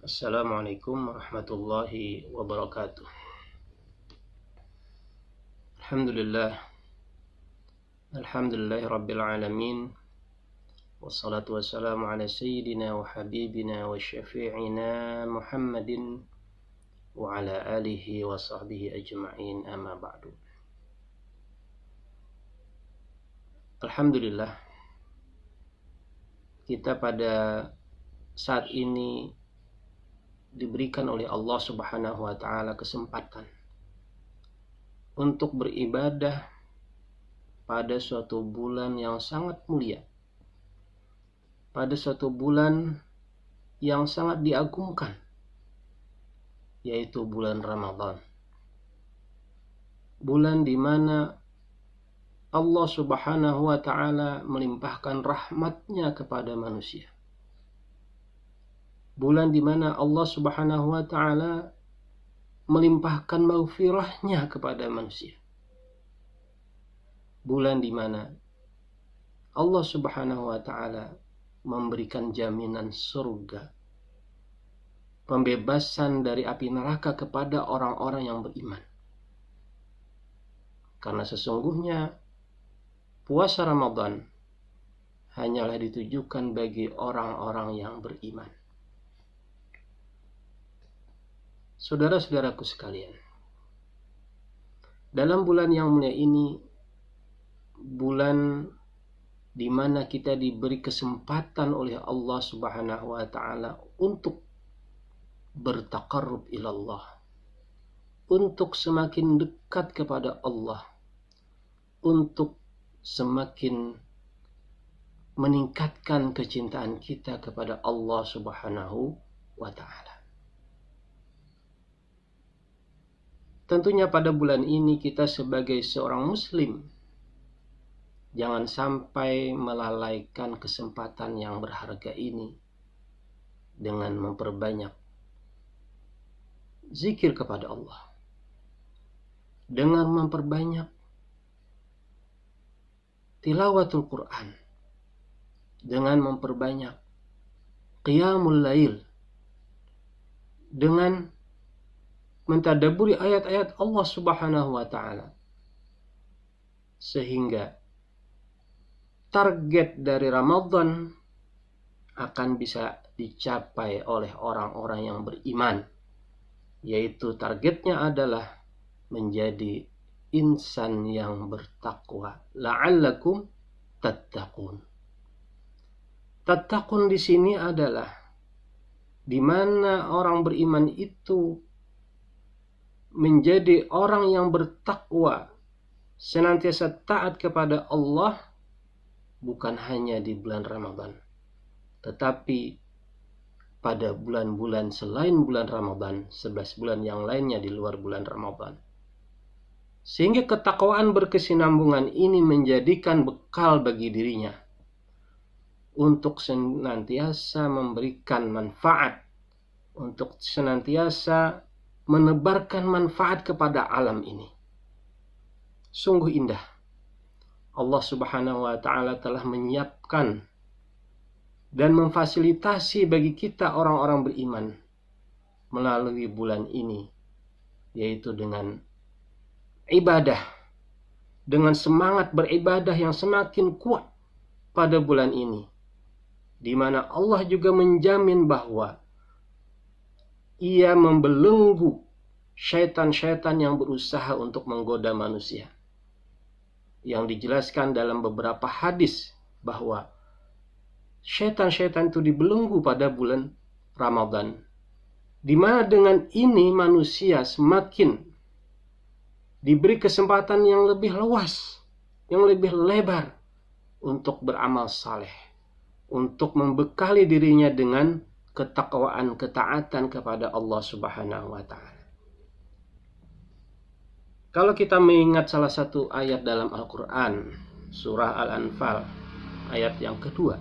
Assalamualaikum warahmatullahi wabarakatuh. Alhamdulillahi rabbil alamin. Wassalatu wassalamu ala sayyidina wa habibina wa syafi'ina Muhammadin wa ala alihi wa sahbihi ajma'in, amma ba'du. Alhamdulillah, kita pada saat ini diberikan oleh Allah Subhanahu wa ta'ala kesempatan untuk beribadah pada suatu bulan yang sangat mulia, pada suatu bulan yang sangat diagungkan, yaitu bulan Ramadan. Bulan di mana Allah Subhanahu wa ta'ala melimpahkan rahmatnya kepada manusia. Bulan di mana Allah Subhanahu wa ta'ala melimpahkan maghfirahnya kepada manusia. Bulan di mana Allah Subhanahu wa ta'ala memberikan jaminan surga, pembebasan dari api neraka kepada orang-orang yang beriman. Karena sesungguhnya puasa Ramadan hanyalah ditujukan bagi orang-orang yang beriman. Saudara-saudaraku sekalian, dalam bulan yang mulia ini, bulan di mana kita diberi kesempatan oleh Allah Subhanahu wa ta'ala untuk bertaqarrub ilallah, untuk semakin dekat kepada Allah, untuk semakin meningkatkan kecintaan kita kepada Allah Subhanahu wa ta'ala. Tentunya pada bulan ini kita sebagai seorang muslim jangan sampai melalaikan kesempatan yang berharga ini dengan memperbanyak zikir kepada Allah, dengan memperbanyak tilawatul Quran, dengan memperbanyak qiyamul lail, dengan mentadabburi ayat-ayat Allah Subhanahu wa ta'ala, sehingga target dari Ramadan akan bisa dicapai oleh orang-orang yang beriman, yaitu targetnya adalah menjadi insan yang bertakwa. La'allakum tattaqun. Tattaqun di sini adalah di mana orang beriman itu menjadi orang yang bertakwa, senantiasa taat kepada Allah, bukan hanya di bulan Ramadan, tetapi pada bulan-bulan selain bulan Ramadan, 11 bulan yang lainnya di luar bulan Ramadan. Sehingga ketakwaan berkesinambungan ini menjadikan bekal bagi dirinya untuk senantiasa memberikan manfaat, untuk senantiasa menebarkan manfaat kepada alam ini. Sungguh indah. Allah Subhanahu wa ta'ala telah menyiapkan dan memfasilitasi bagi kita orang-orang beriman melalui bulan ini, yaitu dengan ibadah, dengan semangat beribadah yang semakin kuat pada bulan ini, di mana Allah juga menjamin bahwa Ia membelenggu syaitan-syaitan yang berusaha untuk menggoda manusia. Yang dijelaskan dalam beberapa hadis bahwa syaitan-syaitan itu dibelenggu pada bulan Ramadan, di mana dengan ini manusia semakin diberi kesempatan yang lebih luas, yang lebih lebar untuk beramal saleh, untuk membekali dirinya dengan ketakwaan, ketaatan kepada Allah Subhanahu wa ta'ala. Kalau kita mengingat salah satu ayat dalam Al-Quran, surah Al-Anfal, ayat yang kedua,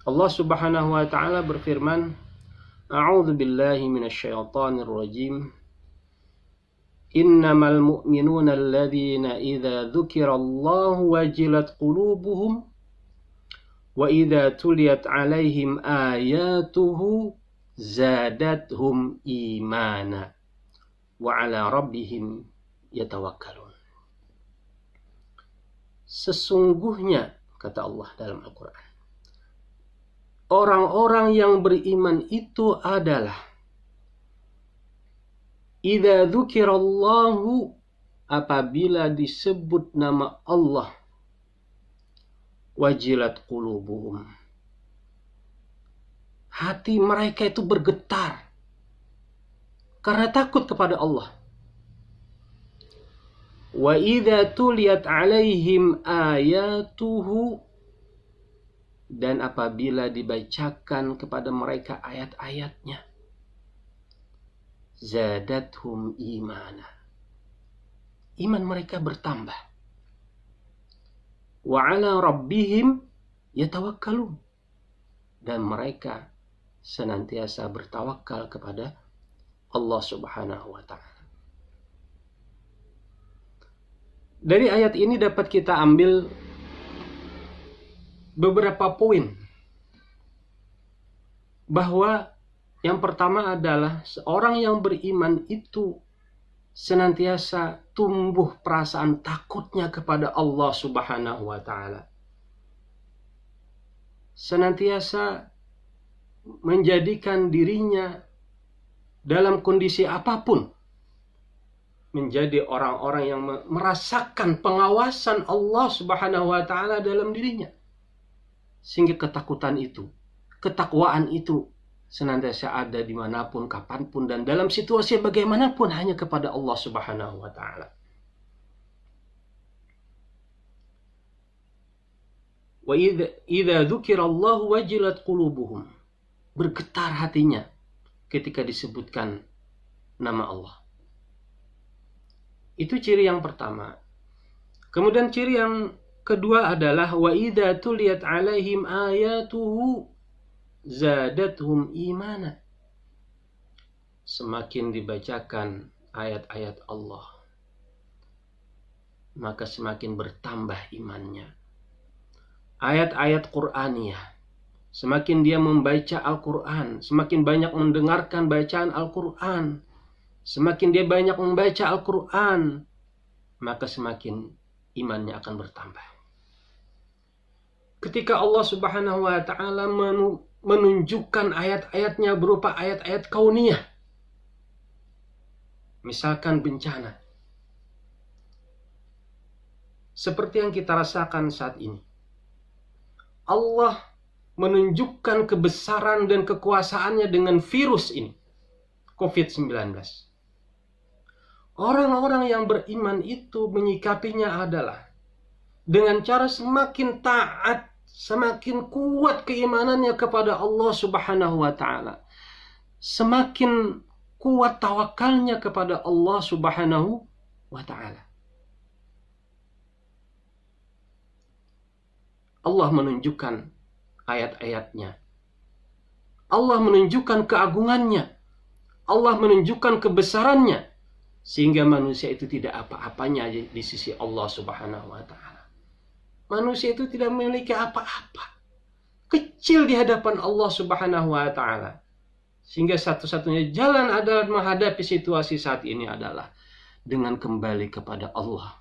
Allah Subhanahu wa ta'ala berfirman, A'udzu billahi minasyaitonir rajim. Innamal mu'minuna alladzina idza dzukirallahu wajilat qulubuhum wa idza tuliyat 'alaihim ayatuhu zadathum imana wa ala rabbihim yatawakkalun. Sesungguhnya, kata Allah dalam Al-Quran, orang-orang yang beriman itu adalah idza dzukirallahu, apabila disebut nama Allah, wajilat qulubuhum, hati mereka itu bergetar karena takut kepada Allah. Wa idza tuliyat alaihim ayatuhu, dan apabila dibacakan kepada mereka ayat-ayatnya, zadathum imana, iman mereka bertambah. Wa ala rabbihim yatawakkalun, dan mereka senantiasa bertawakal kepada Allah Subhanahu wa ta'ala. Dari ayat ini dapat kita ambil beberapa poin. Bahwa yang pertama adalah seorang yang beriman itu senantiasa tumbuh perasaan takutnya kepada Allah Subhanahu wa ta'ala. Senantiasa menjadikan dirinya dalam kondisi apapun menjadi orang-orang yang merasakan pengawasan Allah Subhanahu wa ta'ala dalam dirinya. Sehingga ketakutan itu, ketakwaan itu senantiasa ada dimanapun, kapanpun, dan dalam situasi bagaimanapun hanya kepada Allah Subhanahu wa ta'ala. Wa idza dzukirallahu wajilat qulubuhum, bergetar hatinya ketika disebutkan nama Allah. Itu ciri yang pertama. Kemudian ciri yang kedua adalah wa idza tuliyat alaihim ayatuhu zadathum imana. Semakin dibacakan ayat-ayat Allah, maka semakin bertambah imannya. Ayat-ayat Qur'aniyah, semakin dia membaca Al-Quran, semakin banyak mendengarkan bacaan Al-Quran, semakin dia banyak membaca Al-Quran, maka semakin imannya akan bertambah. Ketika Allah Subhanahu wa ta'ala menunjukkan ayat-ayatnya berupa ayat-ayat kauniyah, misalkan bencana, seperti yang kita rasakan saat ini, Allah menunjukkan kebesaran dan kekuasaannya dengan virus ini, COVID-19. Orang-orang yang beriman itu menyikapinya adalah dengan cara semakin taat, semakin kuat keimanannya kepada Allah Subhanahu wa ta'ala, semakin kuat tawakalnya kepada Allah Subhanahu wa ta'ala. Allah menunjukkan ayat-ayatnya, Allah menunjukkan keagungannya, Allah menunjukkan kebesarannya, sehingga manusia itu tidak apa-apanya di sisi Allah Subhanahu wa ta'ala. Manusia itu tidak memiliki apa-apa, kecil di hadapan Allah Subhanahu wa ta'ala. Sehingga satu-satunya jalan adalah menghadapi situasi saat ini adalah dengan kembali kepada Allah.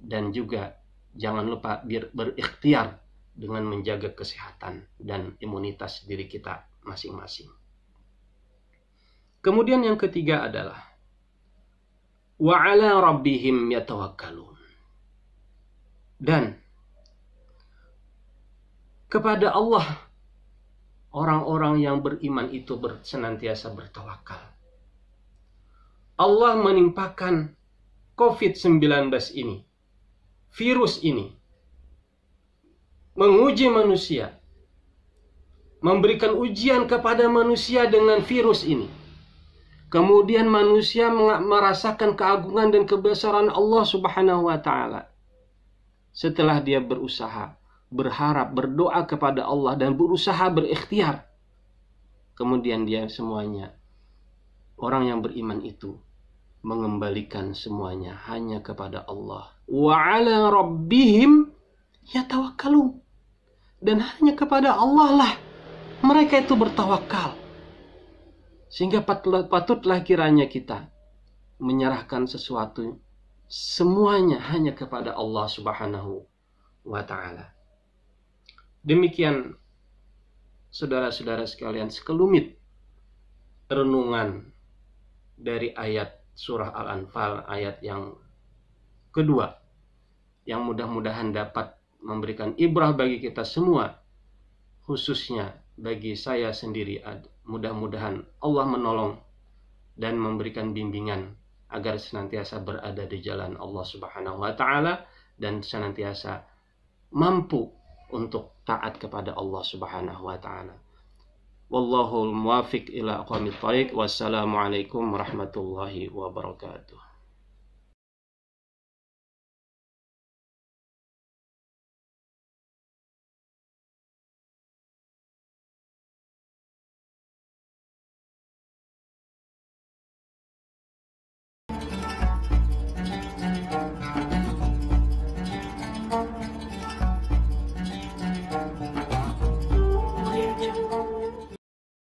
Dan juga jangan lupa berikhtiar dengan menjaga kesehatan dan imunitas diri kita masing-masing. Kemudian yang ketiga adalah wa ala rabbihim yatawakkalun, dan kepada Allah orang-orang yang beriman itu senantiasa bertawakal. Allah menimpakan COVID-19 ini, virus ini, menguji manusia, memberikan ujian kepada manusia dengan virus ini. Kemudian manusia merasakan keagungan dan kebesaran Allah Subhanahu wa ta'ala. Setelah dia berusaha, berharap, berdoa kepada Allah, dan berusaha berikhtiar, kemudian dia semuanya, orang yang beriman itu, mengembalikan semuanya hanya kepada Allah. Wa ala rabbihim yatawakkalun, dan hanya kepada Allah lah mereka itu bertawakal. Sehingga patutlah kiranya kita menyerahkan sesuatu semuanya hanya kepada Allah Subhanahu wa ta'ala. Demikian saudara-saudara sekalian sekelumit renungan dari ayat surah Al-Anfal, ayat yang kedua, yang mudah-mudahan dapat memberikan ibrah bagi kita semua, khususnya bagi saya sendiri. Mudah-mudahan Allah menolong dan memberikan bimbingan agar senantiasa berada di jalan Allah Subhanahu wa ta'ala dan senantiasa mampu untuk taat kepada Allah Subhanahu wa ta'ala. Wallahul muwafiq ila aqwamit thariq. Wassalamualaikum warahmatullahi wabarakatuh.